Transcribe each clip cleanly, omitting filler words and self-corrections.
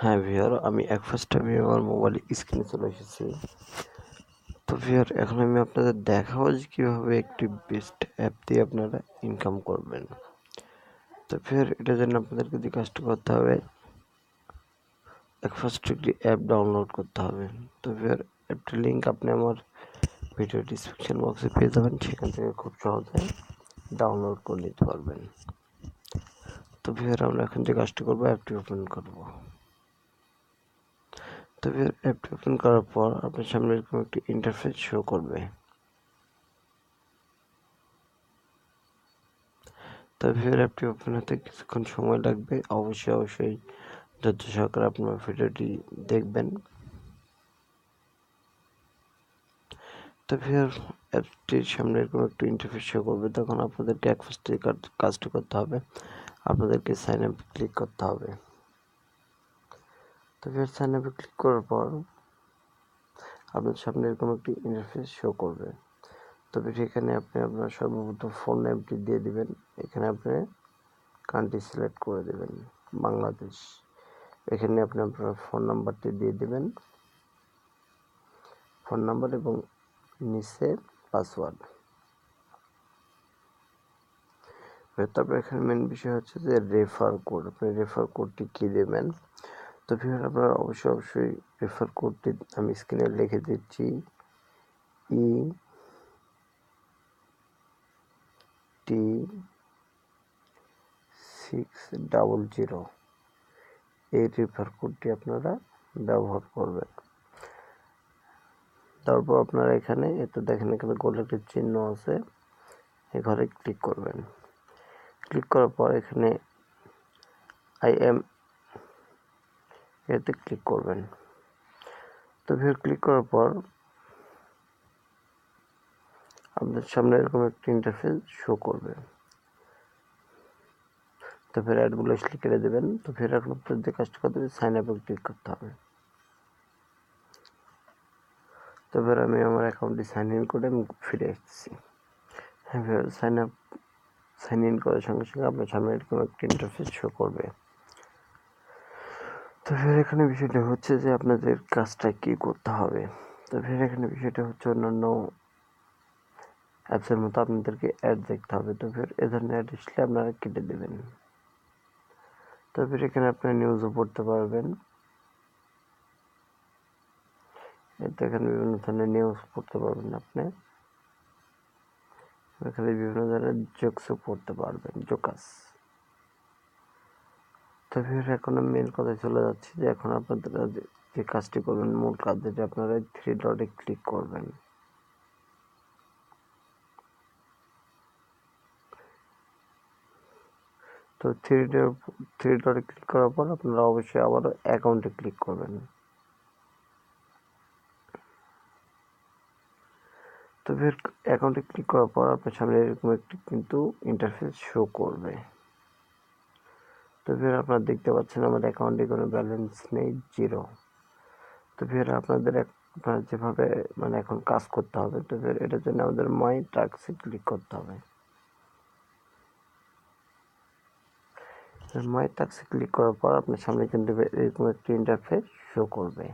হ্যাঁ ভিউয়ার, আমি ফার্স্ট আমি আমার মোবাইল স্ক্রিনে চলে এসেছি। তো ভিউয়ার, এখন আমি আপনাদের দেখাবো যে কীভাবে একটি বেস্ট অ্যাপ দিয়ে আপনারা ইনকাম করবেন। তো ভিউয়ার, এটার জন্য আপনাদেরকে যে কাজটা করতে হবে, ফার্স্ট একটি অ্যাপ ডাউনলোড করতে হবে। তো ভিউয়ার, অ্যাপটির লিঙ্ক আপনি আমার ভিডিও ডিসক্রিপশন বক্সে পেয়ে যাবেন, সেখান থেকে খুব সহজে ডাউনলোড করে নিতে পারবেন। তো ভিউয়ার, আমরা এখন যে কাজটা করবো, অ্যাপটি ওপেন করবো। তো ভিউয়ার, অ্যাপটি ওপেন করার পর আপনার সামনে এরকম একটি ইন্টারফেস শো করবে। তো ভিউয়ার, অ্যাপটি ওপেন হতে কিছুক্ষণ সময় লাগবে। অবশ্যই ধৈর্য সহকারে আপনার ভিডিওটি দেখবেন। তো ভিউয়ার, অ্যাপটির সামনে এরকম একটু ইন্টারফেস শো করবে। তখন আপনাদেরকে ফার্স্টে কাজটি করতে হবে, আপনাদেরকে সাইন আপ ক্লিক করতে হবে। তো ভিউয়ার, সাইন আপে ক্লিক করার পর আপনার সামনে এরকম একটি ইন্টারফেস শো করবে। তবে এখানে আপনি আপনার সর্বপ্রথম ফোন নেমটি দিয়ে দিবেন। এখানে আপনি কান্ট্রি সিলেক্ট করে দেবেন বাংলাদেশ। এখানে আপনি আপনার ফোন নাম্বারটি দিয়ে দিবেন, ফোন নাম্বার এবং নিচে পাসওয়ার্ড। তারপর এখানে মেন বিষয় হচ্ছে যে রেফার কোড, আপনি রেফার কোডটি কি দেবেন। তো ভিউয়ার, আপনারা অবশ্যই রেফার কোডটি আমি স্ক্রিনে লিখে দিচ্ছি, ET600। এই রেফার কোডটি আপনারা ব্যবহার করবেন। তারপর আপনারা এখানে দেখেন, এখানে গোল একটা চিহ্ন আছে, এই ঘরে ক্লিক করবেন। ক্লিক করার পর এখানে আই এম এতে ক্লিক করবেন। তো ভিউয়ার, ক্লিক করার পর আপনার সামনে এরকম একটা ইন্টারফেস শো করবে। তো ফের অ্যাডগুলো আসলে কেটে দেবেন। তো ফের এখন আপনার যে কাজটা করতে হবে, সাইন আপে ক্লিক করতে হবে। তো ফের আমি আমার অ্যাকাউন্টটি সাইন ইন করে আমি ফিরে এসেছি। হ্যাঁ ভিউয়ার, সাইন ইন করার সঙ্গে সঙ্গে আপনার সামনে এরকম একটা ইন্টারফেস শো করবে। তো ফের এখানে বিষয়টা হচ্ছে যে আপনাদের কাজটা কি করতে হবে। তো ফের এখানে বিষয়টা হচ্ছে অন্যান্য অ্যাপসের মতো আপনাদেরকে অ্যাড দেখতে হবে। তো ফের এ ধরনের অ্যাড আসলে আপনারা কেটে দেবেন। তো ফের এখানে আপনারা নিউজও পড়তে পারবেন। এখানে বিভিন্ন ধরনের নিউজ পড়তে পারবেন আপনি। এখানে বিভিন্ন ধরনের জোকসও পড়তে পারবেন, জোকাস। তো ফের এখন আমি মেন কথায় চলে যাচ্ছি যে এখন আপনাদের যে কাজটি করবেন, মূল কাজ যেটা, আপনারা 3 ডটে ক্লিক করবেন। তো 3 ডটে ক্লিক করার পর আপনারা অবশ্যই আবারও অ্যাকাউন্টে ক্লিক করবেন। তো ফের অ্যাকাউন্টে ক্লিক করার পর আপনার সামনে এরকম একটি কিন্তু ইন্টারফেস শো করবে। তো ফের আপনারা দেখতে পাচ্ছেন আমার অ্যাকাউন্টে কোনো ব্যালেন্স নেই, 0। তো ফের আপনারা যেভাবে এখন কাজ করতে হবে। তো ফের এটার জন্য আমাদের মাই টাস্কে ক্লিক করতে হবে। মাই টাস্কে ক্লিক করার পর আপনার সামনে কিন্তু এরকম একটি ইন্টারফেস শো করবে।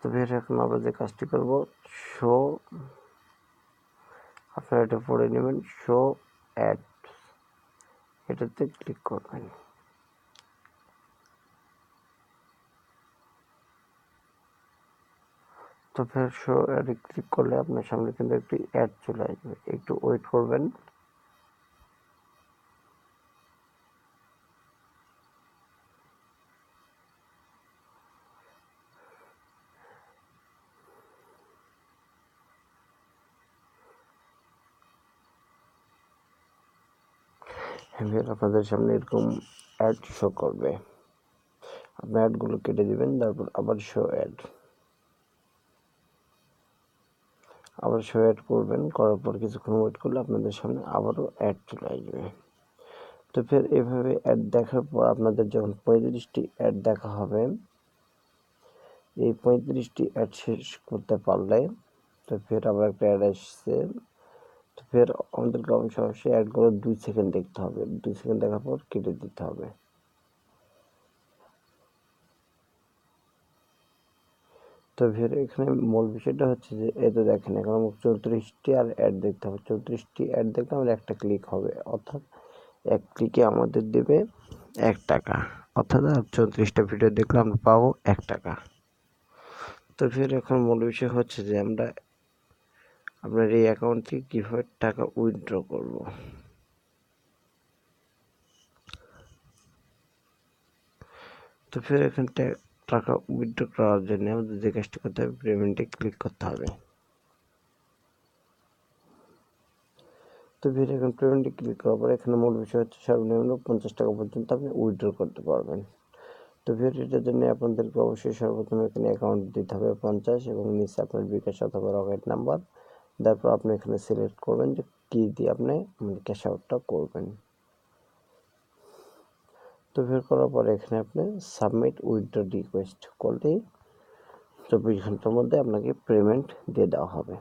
তো ফের এখন আমরা যে কাজটি করব, শো, আপনারা এটা পড়ে নেবেন, শো অ্যাড, এটাতে ক্লিক করবেন। তো ফের শো অ্যাডে ক্লিক করলে আপনার সামনে কিন্তু একটি অ্যাড চলে আসবে, একটু ওয়েট করবেন। ফের আপনাদের সামনে এরকম অ্যাড শো করবে, আপনি অ্যাডগুলো কেটে দিবেন। তারপর আবার শো অ্যাড, আবার শো অ্যাড করবেন। করার পর কিছুক্ষণ ওয়েট করলে আপনাদের সামনে আবারও অ্যাড চলে আসবে। তো ফের এভাবে অ্যাড দেখার পর আপনাদের যখন 35টি অ্যাড দেখা হবে, এই 35টি অ্যাড শেষ করতে পারলে, তো ফের আবার একটা অ্যাড আসছে। তো ফের আমাদেরকে অবশ্যই অ্যাডগুলো 2 সেকেন্ড দেখতে হবে। 2 সেকেন্ড দেখার পর কেটে দিতে হবে। তো ফের এখানে মূল বিষয়টা হচ্ছে যে এই তো দেখেন এখন আমাকে 34টি আর অ্যাড দেখতে হবে। 34টি অ্যাড দেখলে আমার একটা ক্লিক হবে, অর্থাৎ এক ক্লিকে আমাদের দেবে 1 টাকা, অর্থাৎ 34টা ভিডিও দেখলে আমরা পাবো 1 টাকা। তো ফের এখন মূল বিষয় হচ্ছে যে আমরা আপনার এই অ্যাকাউন্ট থেকে কীভাবে টাকা উইথড্র করব। তো ফের এখান টাকা উইথড্র করার জন্য আমাদের যে কাজটি করতে হবে, পেমেন্টে ক্লিক করতে হবে। তো ফের এখন পেমেন্টে ক্লিক করার পর এখানে মূল বিষয় হচ্ছে সর্বনিম্ন 50 টাকা পর্যন্ত আপনি উইথড্র করতে পারবেন। তো ফের এটার জন্য আপনাদেরকে অবশ্যই সর্বপ্রথম এখানে অ্যাকাউন্ট দিতে হবে 50 এবং নিচে আপনার বিকাশ অথবা রকেট নাম্বার। তারপর আপনি এখানে সিলেক্ট করবেন যে কী দিয়ে আপনি ক্যাশ আউটটা করবেন। তো ফের করার পরে এখানে আপনি সাবমিট উইথড্র রিকোয়েস্ট করলেই 24 ঘন্টার মধ্যে আপনাকে পেমেন্ট দিয়ে দেওয়া হবে,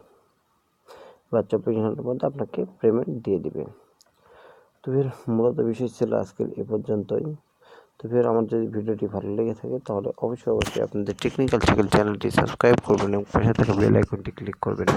বা 24 ঘন্টার মধ্যে আপনাকে পেমেন্ট দিয়ে দিবে। তো ফের মূলত বিষয় ছিল আজকের এ পর্যন্তই। তো ফের আমার যদি ভিডিওটি ভালো লেগে থাকে তাহলে অবশ্যই আপনাদের টেকনিক্যাল সাইকেল চ্যানেলটি সাবস্ক্রাইব করবেন এবং পাশে থাকা বেল আইকনটি ক্লিক করবেন।